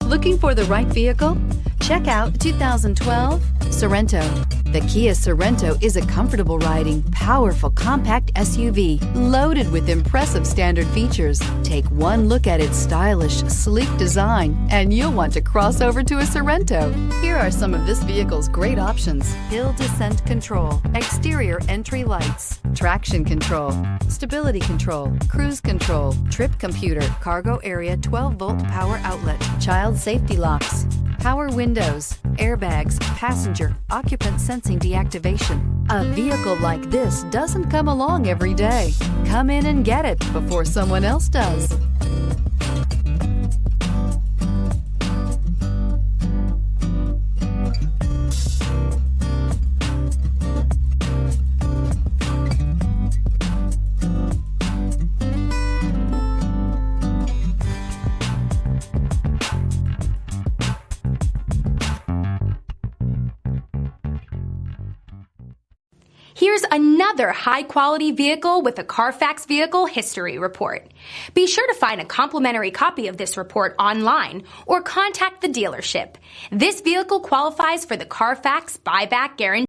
Looking for the right vehicle? Check out 2012 Sorento. The Kia Sorento is a comfortable riding, powerful compact SUV loaded with impressive standard features. Take one look at its stylish, sleek design and you'll want to cross over to a Sorento. Here are some of this vehicle's great options: hill descent control, exterior entry lights, traction control, stability control, cruise control, trip computer, cargo area 12-volt power outlet, child safety locks, power windows, airbags, passenger, occupant sensing deactivation. A vehicle like this doesn't come along every day. Come in and get it before someone else does. Here's another high-quality vehicle with a Carfax Vehicle History Report. Be sure to find a complimentary copy of this report online or contact the dealership. This vehicle qualifies for the Carfax Buyback Guarantee.